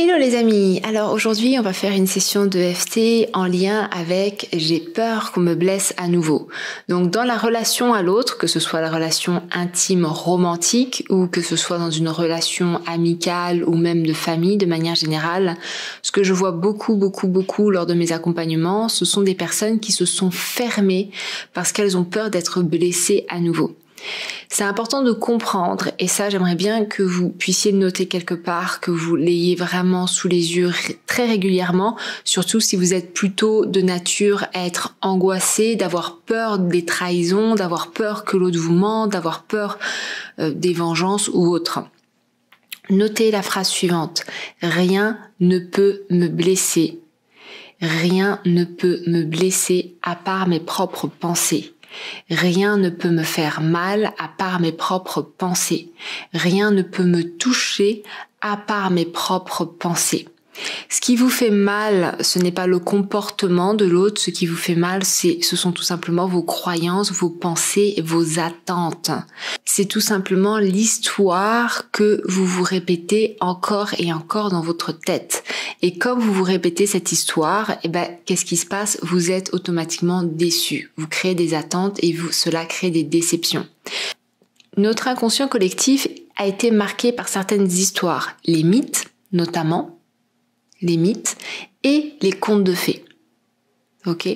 Hello les amis, alors aujourd'hui on va faire une session de EFT en lien avec j'ai peur qu'on me blesse à nouveau. Donc dans la relation à l'autre, que ce soit la relation intime romantique ou que ce soit dans une relation amicale ou même de famille de manière générale, ce que je vois beaucoup lors de mes accompagnements, ce sont des personnes qui se sont fermées parce qu'elles ont peur d'être blessées à nouveau. C'est important de comprendre, et ça j'aimerais bien que vous puissiez le noter quelque part, que vous l'ayez vraiment sous les yeux très régulièrement, surtout si vous êtes plutôt de nature à être angoissé, d'avoir peur des trahisons, d'avoir peur que l'autre vous mente, d'avoir peur des vengeances ou autre. Notez la phrase suivante: rien ne peut me blesser. Rien ne peut me blesser à part mes propres pensées. Rien ne peut me faire mal à part mes propres pensées. Rien ne peut me toucher à part mes propres pensées. Ce qui vous fait mal, ce n'est pas le comportement de l'autre. Ce qui vous fait mal, ce sont tout simplement vos croyances, vos pensées, vos attentes. C'est tout simplement l'histoire que vous vous répétez encore et encore dans votre tête. Et comme vous vous répétez cette histoire, qu'est-ce qui se passe? Vous êtes automatiquement déçu. Vous créez des attentes et cela crée des déceptions. Notre inconscient collectif a été marqué par certaines histoires, les mythes notamment, les mythes et les contes de fées. Ok,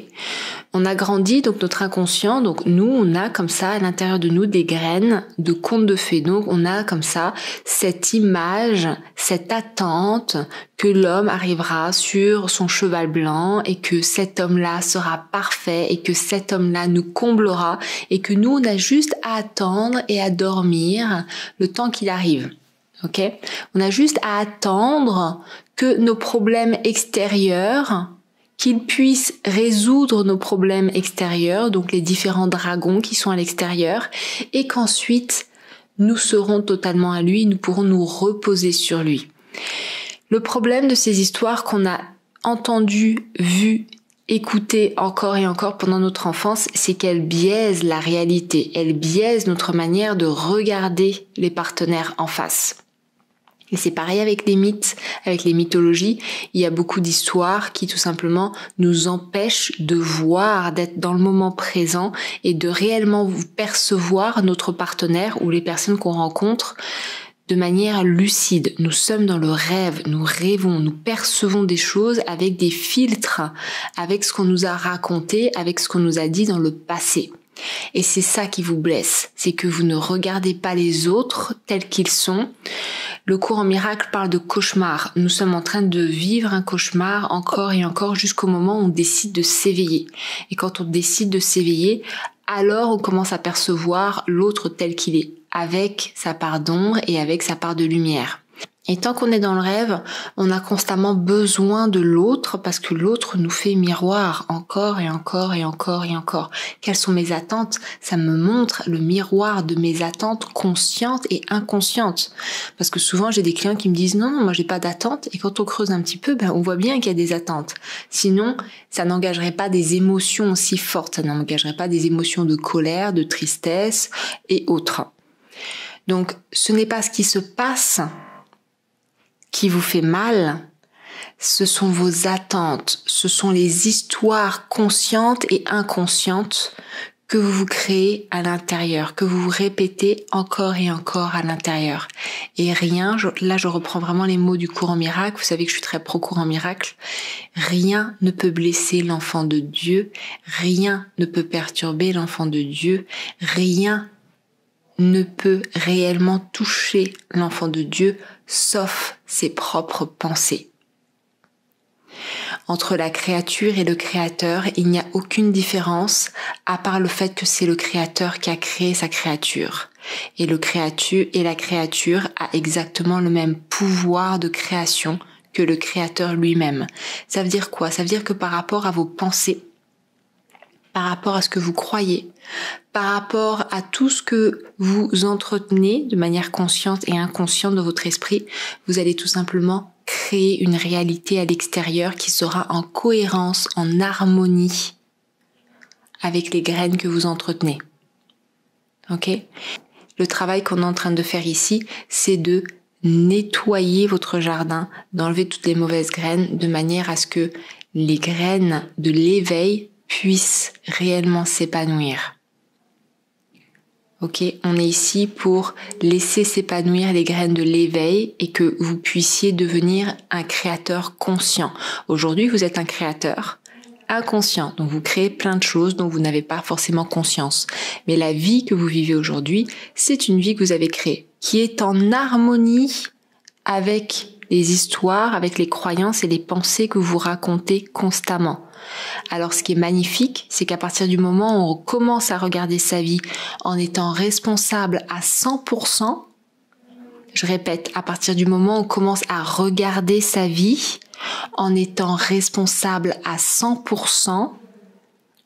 on a grandi, donc notre inconscient, donc nous, on a comme ça à l'intérieur de nous des graines de contes de fées. Donc on a comme ça cette image, cette attente que l'homme arrivera sur son cheval blanc et que cet homme-là sera parfait et que cet homme-là nous comblera et que nous, on a juste à attendre et à dormir le temps qu'il arrive. Ok, on a juste à attendre que nos problèmes extérieurs, qu'il puisse résoudre nos problèmes extérieurs, donc les différents dragons qui sont à l'extérieur, et qu'ensuite nous serons totalement à lui, nous pourrons nous reposer sur lui. Le problème de ces histoires qu'on a entendues, vues, écoutées encore et encore pendant notre enfance, c'est qu'elles biaisent la réalité, elles biaisent notre manière de regarder les partenaires en face. Et c'est pareil avec les mythes, avec les mythologies. Il y a beaucoup d'histoires qui tout simplement nous empêchent de voir, d'être dans le moment présent et de réellement percevoir notre partenaire ou les personnes qu'on rencontre de manière lucide. Nous sommes dans le rêve, nous rêvons, nous percevons des choses avec des filtres, avec ce qu'on nous a raconté, avec ce qu'on nous a dit dans le passé. Et c'est ça qui vous blesse, c'est que vous ne regardez pas les autres tels qu'ils sont. Le cours en miracle parle de cauchemar. Nous sommes en train de vivre un cauchemar encore et encore jusqu'au moment où on décide de s'éveiller. Et quand on décide de s'éveiller, alors on commence à percevoir l'autre tel qu'il est, avec sa part d'ombre et avec sa part de lumière. Et tant qu'on est dans le rêve, on a constamment besoin de l'autre parce que l'autre nous fait miroir encore et encore et encore et encore. Quelles sont mes attentes? Ça me montre le miroir de mes attentes conscientes et inconscientes. Parce que souvent j'ai des clients qui me disent non, moi j'ai pas d'attente, et quand on creuse un petit peu, on voit bien qu'il y a des attentes. Sinon, ça n'engagerait pas des émotions aussi fortes, ça n'engagerait pas des émotions de colère, de tristesse et autres. Donc ce n'est pas ce qui se passe qui vous fait mal, ce sont vos attentes, ce sont les histoires conscientes et inconscientes que vous vous créez à l'intérieur, que vous vous répétez encore et encore à l'intérieur. Et rien, là je reprends vraiment les mots du cours en miracle, vous savez que je suis très pro cours en miracle, rien ne peut blesser l'enfant de Dieu, rien ne peut perturber l'enfant de Dieu, rien ne peut réellement toucher l'enfant de Dieu sauf ses propres pensées. Entre la créature et le créateur, il n'y a aucune différence à part le fait que c'est le créateur qui a créé sa créature. Et la créature a exactement le même pouvoir de création que le créateur lui-même. Ça veut dire quoi? Ça veut dire que par rapport à vos pensées, par rapport à ce que vous croyez, par rapport à tout ce que vous entretenez de manière consciente et inconsciente dans votre esprit, vous allez tout simplement créer une réalité à l'extérieur qui sera en cohérence, en harmonie avec les graines que vous entretenez. Ok? Le travail qu'on est en train de faire ici, c'est de nettoyer votre jardin, d'enlever toutes les mauvaises graines de manière à ce que les graines de l'éveil puissent réellement s'épanouir. Ok, on est ici pour laisser s'épanouir les graines de l'éveil et que vous puissiez devenir un créateur conscient. Aujourd'hui, vous êtes un créateur inconscient, donc vous créez plein de choses dont vous n'avez pas forcément conscience. Mais la vie que vous vivez aujourd'hui, c'est une vie que vous avez créée, qui est en harmonie avec les histoires, avec les croyances et les pensées que vous racontez constamment. Alors ce qui est magnifique, c'est qu'à partir du moment où on commence à regarder sa vie en étant responsable à 100%, je répète, à partir du moment où on commence à regarder sa vie en étant responsable à 100%,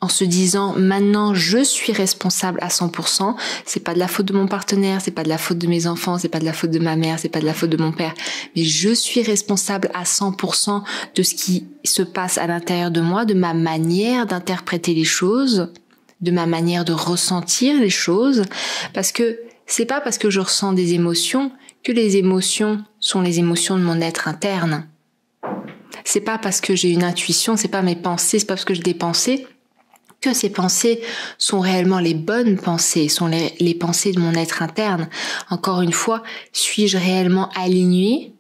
en se disant maintenant je suis responsable à 100%, c'est pas de la faute de mon partenaire, c'est pas de la faute de mes enfants, c'est pas de la faute de ma mère, c'est pas de la faute de mon père, mais je suis responsable à 100% de ce qui se passe à l'intérieur de moi, de ma manière d'interpréter les choses, de ma manière de ressentir les choses, parce que c'est pas parce que je ressens des émotions que les émotions sont les émotions de mon être interne. C'est pas parce que j'ai une intuition, c'est pas mes pensées, c'est pas parce que j'ai des pensées que ces pensées sont réellement les bonnes pensées, sont les pensées de mon être interne. Encore une fois, suis-je réellement aligné?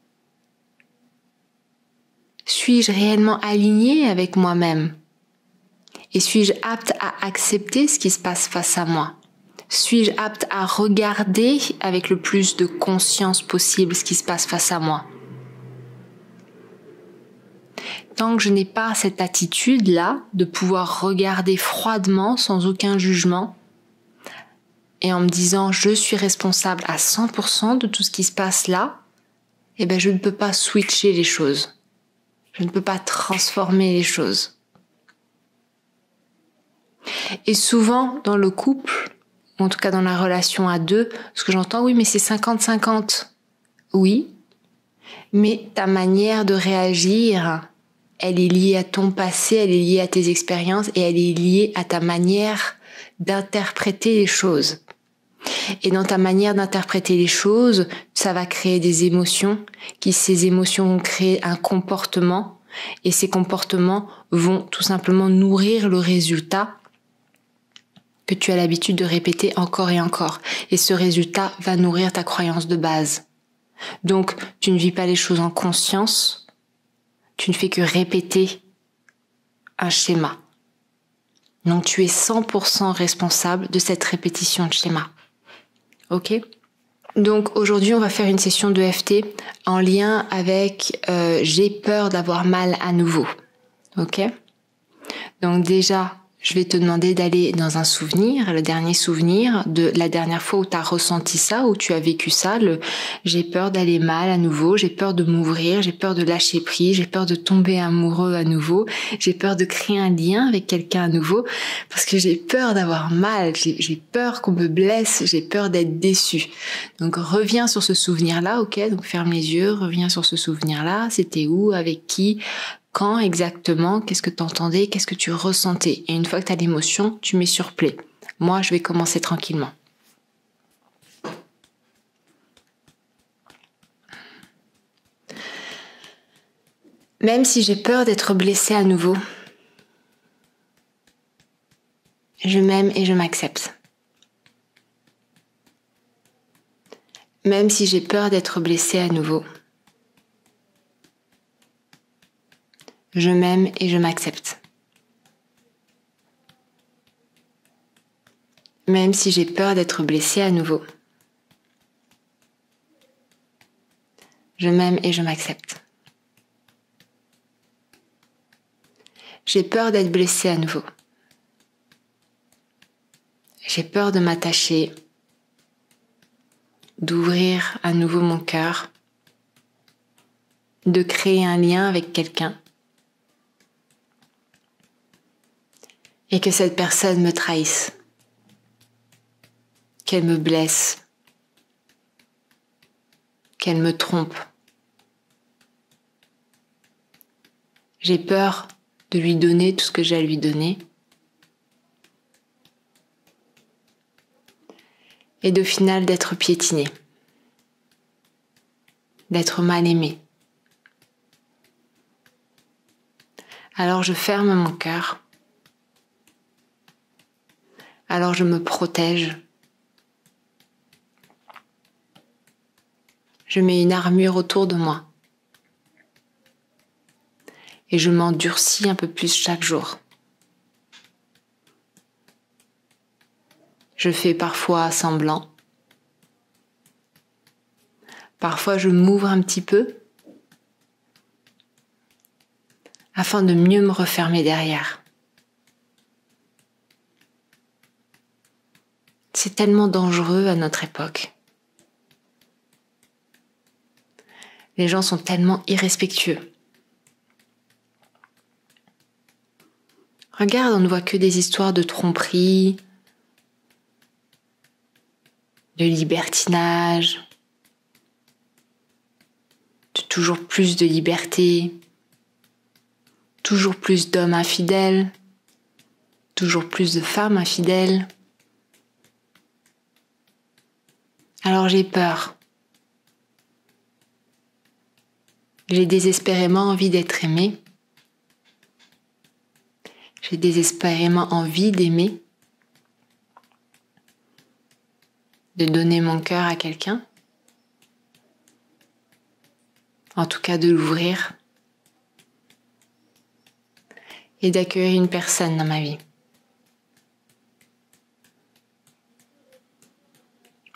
Suis-je réellement aligné avec moi-même? Et suis-je apte à accepter ce qui se passe face à moi? Suis-je apte à regarder avec le plus de conscience possible ce qui se passe face à moi? Tant que je n'ai pas cette attitude-là de pouvoir regarder froidement, sans aucun jugement, et en me disant je suis responsable à 100% de tout ce qui se passe là, eh ben je ne peux pas switcher les choses. Je ne peux pas transformer les choses. Et souvent dans le couple, ou en tout cas dans la relation à deux, ce que j'entends, oui mais c'est 50-50. Oui, mais ta manière de réagir, elle est liée à ton passé, elle est liée à tes expériences et elle est liée à ta manière d'interpréter les choses. Et dans ta manière d'interpréter les choses, ça va créer des émotions, ces émotions vont créer un comportement et ces comportements vont tout simplement nourrir le résultat que tu as l'habitude de répéter encore et encore. Et ce résultat va nourrir ta croyance de base. Donc, tu ne vis pas les choses en conscience, tu ne fais que répéter un schéma. Donc tu es 100% responsable de cette répétition de schéma. Ok ? Donc aujourd'hui on va faire une session de FT en lien avec j'ai peur d'avoir mal à nouveau. Ok ? Donc déjà, je vais te demander d'aller dans un souvenir, le dernier souvenir de la dernière fois où tu as ressenti ça, où tu as vécu ça, j'ai peur d'aller mal à nouveau, j'ai peur de m'ouvrir, j'ai peur de lâcher prise, j'ai peur de tomber amoureux à nouveau, j'ai peur de créer un lien avec quelqu'un à nouveau, parce que j'ai peur d'avoir mal, j'ai peur qu'on me blesse, j'ai peur d'être déçu. Donc reviens sur ce souvenir-là, ok ? Donc ferme les yeux, reviens sur ce souvenir-là, c'était où, avec qui ? Quand exactement, qu'est-ce que tu entendais, qu'est-ce que tu ressentais. Et une fois que tu as l'émotion, tu mets sur play. Moi, je vais commencer tranquillement. Même si j'ai peur d'être blessée à nouveau, je m'aime et je m'accepte. Même si j'ai peur d'être blessée à nouveau, je m'aime et je m'accepte. Même si j'ai peur d'être blessée à nouveau, je m'aime et je m'accepte. J'ai peur d'être blessée à nouveau. J'ai peur de m'attacher, d'ouvrir à nouveau mon cœur, de créer un lien avec quelqu'un et que cette personne me trahisse, qu'elle me blesse, qu'elle me trompe. J'ai peur de lui donner tout ce que j'ai à lui donner et de final d'être piétinée. d'être mal aimé. Alors je ferme mon cœur. Alors je me protège. Je mets une armure autour de moi. Et je m'endurcis un peu plus chaque jour. Je fais parfois semblant. Parfois je m'ouvre un petit peu afin de mieux me refermer derrière. C'est tellement dangereux à notre époque. Les gens sont tellement irrespectueux. Regarde, on ne voit que des histoires de tromperie, de libertinage, de toujours plus de liberté, toujours plus d'hommes infidèles, toujours plus de femmes infidèles. Alors j'ai peur. J'ai désespérément envie d'être aimée. J'ai désespérément envie d'aimer, de donner mon cœur à quelqu'un, en tout cas de l'ouvrir et d'accueillir une personne dans ma vie.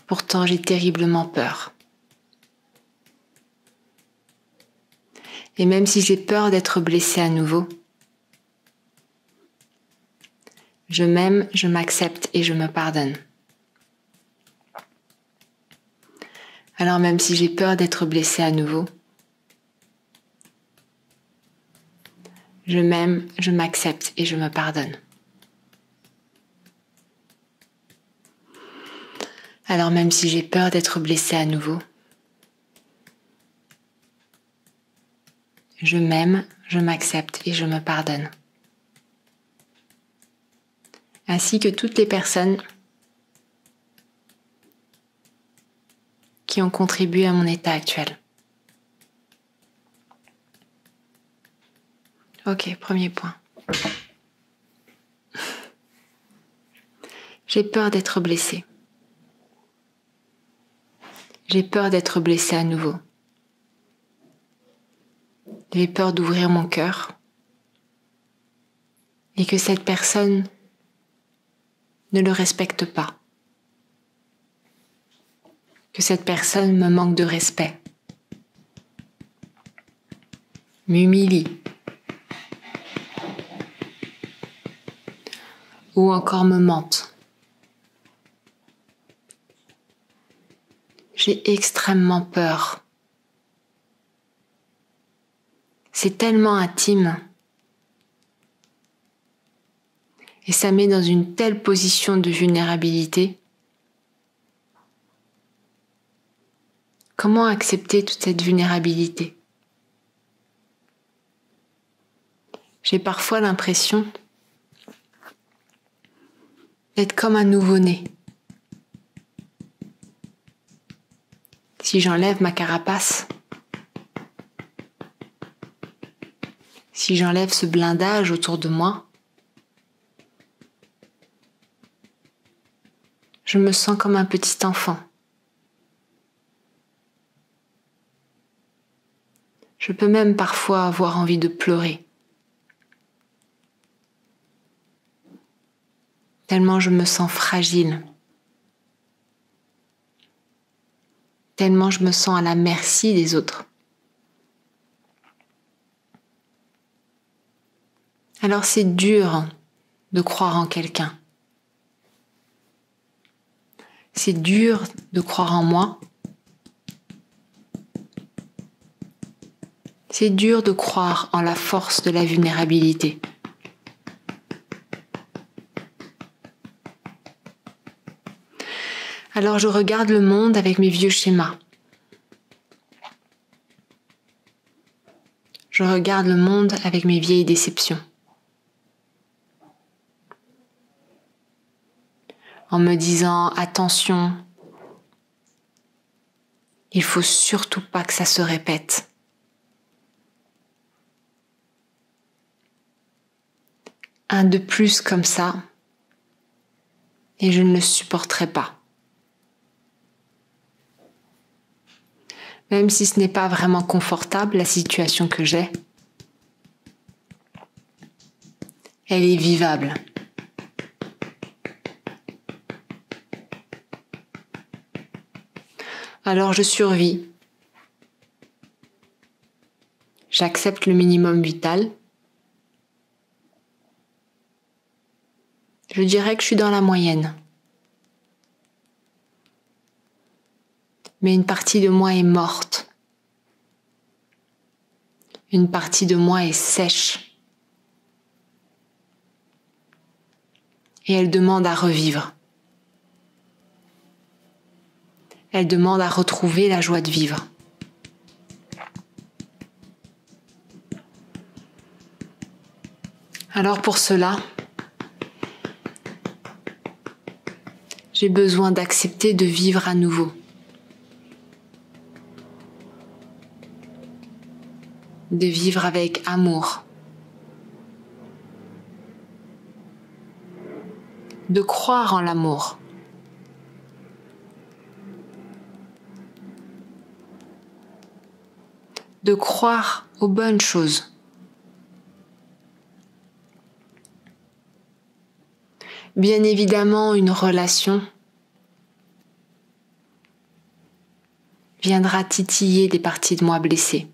Pourtant, j'ai terriblement peur. Et même si j'ai peur d'être blessée à nouveau, je m'aime, je m'accepte et je me pardonne. Alors même si j'ai peur d'être blessée à nouveau, je m'aime, je m'accepte et je me pardonne. Alors même si j'ai peur d'être blessée à nouveau, je m'aime, je m'accepte et je me pardonne. Ainsi que toutes les personnes qui ont contribué à mon état actuel. Ok, premier point. J'ai peur d'être blessée. J'ai peur d'être blessée à nouveau. J'ai peur d'ouvrir mon cœur et que cette personne ne le respecte pas. Que cette personne me manque de respect, m'humilie ou encore me mente. J'ai extrêmement peur. C'est tellement intime et ça met dans une telle position de vulnérabilité. Comment accepter toute cette vulnérabilité ? J'ai parfois l'impression d'être comme un nouveau-né. Si j'enlève ma carapace, si j'enlève ce blindage autour de moi, je me sens comme un petit enfant. Je peux même parfois avoir envie de pleurer. Tellement je me sens fragile. Tellement je me sens à la merci des autres. Alors c'est dur de croire en quelqu'un. C'est dur de croire en moi. C'est dur de croire en la force de la vulnérabilité. Alors je regarde le monde avec mes vieux schémas. Je regarde le monde avec mes vieilles déceptions. En me disant attention, Il faut surtout pas que ça se répète. Un de plus comme ça, et je ne le supporterai pas. Même si ce n'est pas vraiment confortable, la situation que j'ai, elle est vivable. Alors je survis. J'accepte le minimum vital. Je dirais que je suis dans la moyenne. Mais une partie de moi est morte. Une partie de moi est sèche. Et elle demande à revivre. Elle demande à retrouver la joie de vivre. Alors pour cela, j'ai besoin d'accepter de vivre à nouveau. De vivre avec amour. De croire en l'amour. De croire aux bonnes choses. Bien évidemment, une relation viendra titiller des parties de moi blessées.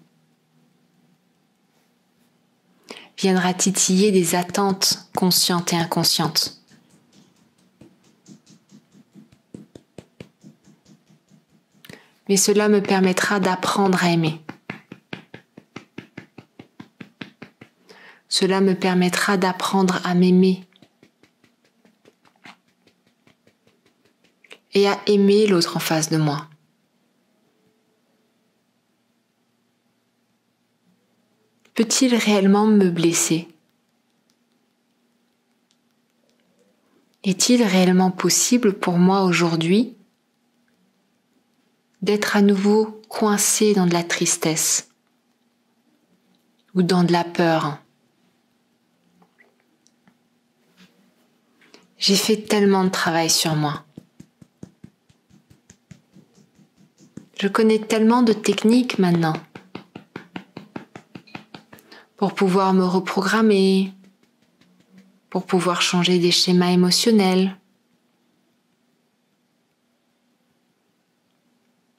Viendra titiller des attentes conscientes et inconscientes. Mais cela me permettra d'apprendre à aimer. Cela me permettra d'apprendre à m'aimer et à aimer l'autre en face de moi. Peut-il réellement me blesser? Est-il réellement possible pour moi aujourd'hui d'être à nouveau coincé dans de la tristesse ou dans de la peur? J'ai fait tellement de travail sur moi. Je connais tellement de techniques maintenant pour pouvoir me reprogrammer, pour pouvoir changer des schémas émotionnels,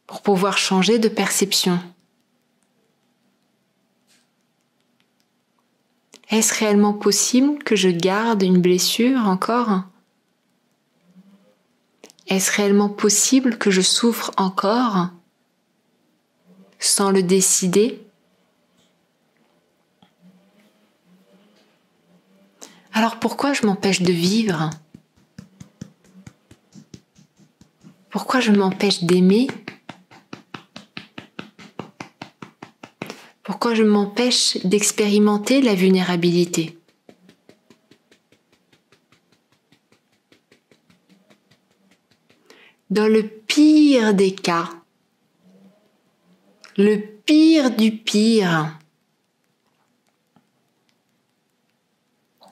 pour pouvoir changer de perception. Est-ce réellement possible que je garde une blessure encore? Est-ce réellement possible que je souffre encore sans le décider? Alors pourquoi je m'empêche de vivre? Pourquoi je m'empêche d'aimer? Pourquoi je m'empêche d'expérimenter la vulnérabilité? Dans le pire des cas, le pire du pire,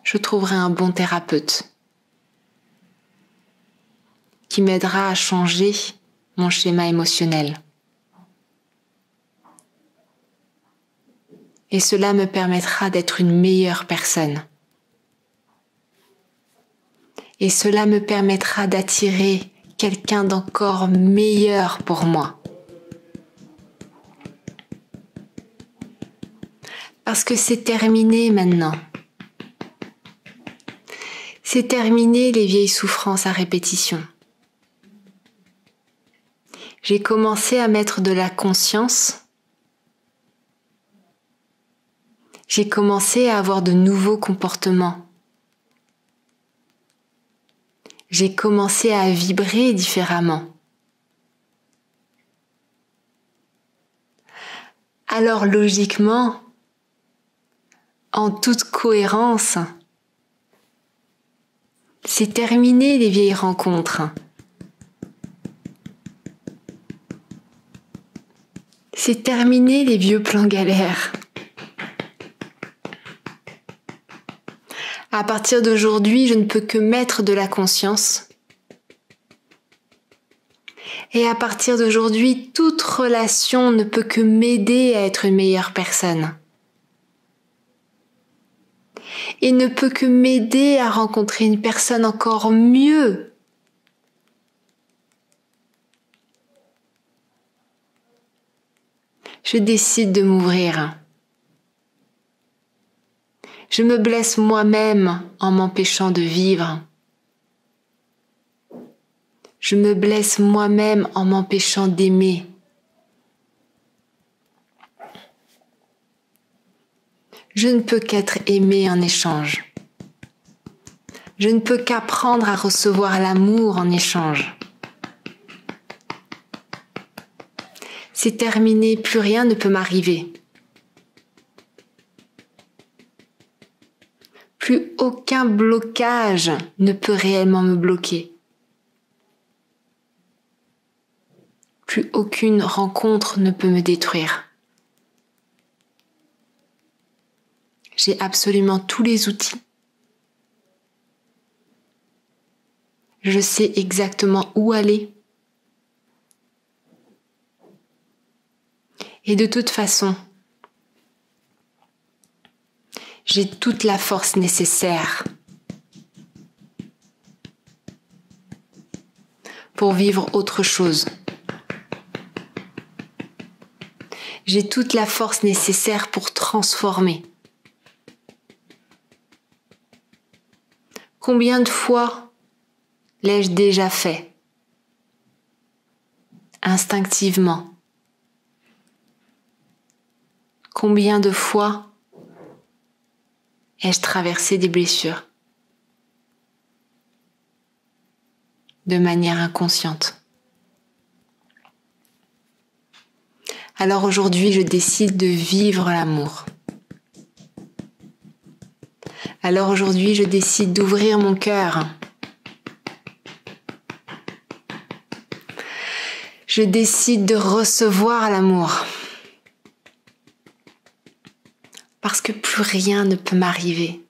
je trouverai un bon thérapeute qui m'aidera à changer mon schéma émotionnel. Et cela me permettra d'être une meilleure personne. Et cela me permettra d'attirer quelqu'un d'encore meilleur pour moi. Parce que c'est terminé maintenant. C'est terminé les vieilles souffrances à répétition. J'ai commencé à mettre de la conscience. J'ai commencé à avoir de nouveaux comportements. J'ai commencé à vibrer différemment. Alors logiquement, en toute cohérence, c'est terminé les vieilles rencontres. C'est terminé les vieux plans galères. À partir d'aujourd'hui, je ne peux que mettre de la conscience. Et à partir d'aujourd'hui, toute relation ne peut que m'aider à être une meilleure personne. Et ne peut que m'aider à rencontrer une personne encore mieux. Je décide de m'ouvrir. Je me blesse moi-même en m'empêchant de vivre. Je me blesse moi-même en m'empêchant d'aimer. Je ne peux qu'être aimé en échange. Je ne peux qu'apprendre à recevoir l'amour en échange. C'est terminé, plus rien ne peut m'arriver. Plus aucun blocage ne peut réellement me bloquer. Plus aucune rencontre ne peut me détruire. J'ai absolument tous les outils. Je sais exactement où aller. Et de toute façon, j'ai toute la force nécessaire pour vivre autre chose. J'ai toute la force nécessaire pour transformer. Combien de fois l'ai-je déjà fait? Instinctivement. Combien de fois ai-je traversé des blessures? De manière inconsciente. Alors aujourd'hui, je décide de vivre l'amour. Alors aujourd'hui, je décide d'ouvrir mon cœur. Je décide de recevoir l'amour. Parce que plus rien ne peut m'arriver.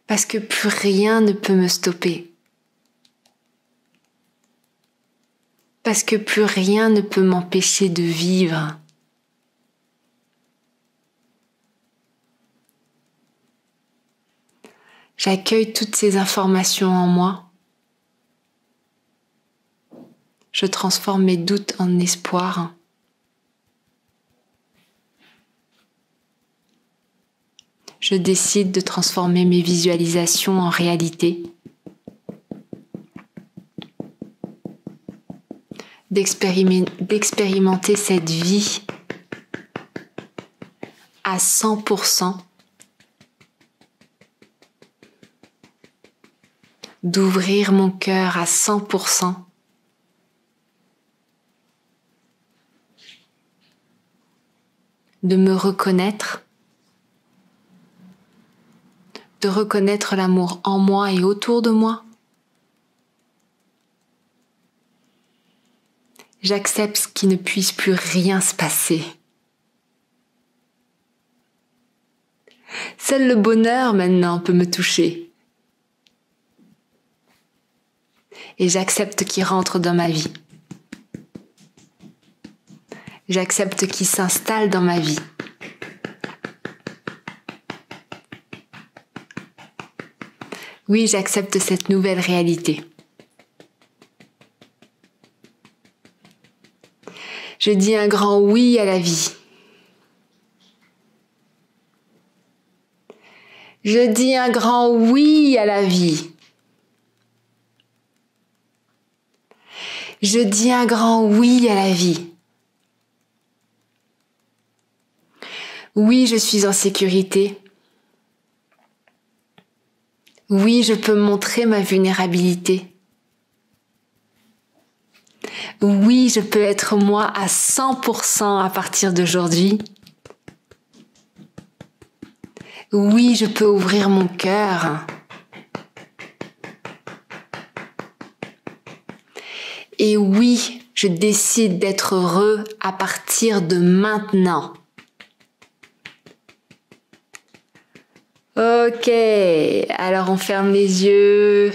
Parce que plus rien ne peut me stopper. Parce que plus rien ne peut m'empêcher de vivre. J'accueille toutes ces informations en moi. Je transforme mes doutes en espoir. Je décide de transformer mes visualisations en réalité. D'expérimenter cette vie à 100%. D'ouvrir mon cœur à 100%. De me reconnaître. De reconnaître l'amour en moi et autour de moi. J'accepte qu'il ne puisse plus rien se passer. Seul le bonheur maintenant peut me toucher. Et j'accepte qu'il rentre dans ma vie. J'accepte qu'il s'installe dans ma vie. Oui, j'accepte cette nouvelle réalité. Je dis un grand oui à la vie. Je dis un grand oui à la vie. Je dis un grand oui à la vie. Oui, je suis en sécurité. Oui, je peux montrer ma vulnérabilité. Oui, je peux être moi à 100% à partir d'aujourd'hui. Oui, je peux ouvrir mon cœur. Et oui, Je décide d'être heureux à partir de maintenant. Ok, alors on ferme les yeux,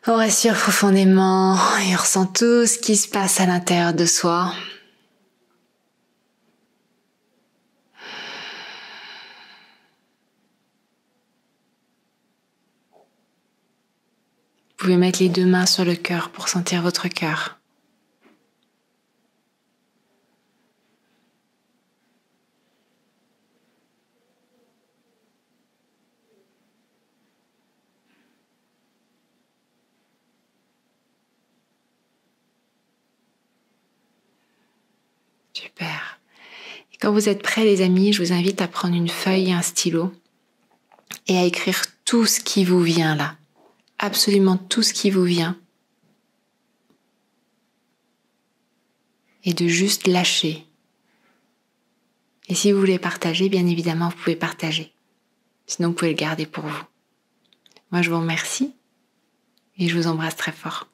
on respire profondément et on ressent tout ce qui se passe à l'intérieur de soi. Vous pouvez mettre les 2 mains sur le cœur pour sentir votre cœur. Super. Et quand vous êtes prêts, les amis, je vous invite à prendre une feuille et un stylo et à écrire tout ce qui vous vient là. Absolument tout ce qui vous vient. Et de juste lâcher. Et si vous voulez partager, bien évidemment, vous pouvez partager. Sinon, vous pouvez le garder pour vous. Moi, je vous remercie et je vous embrasse très fort.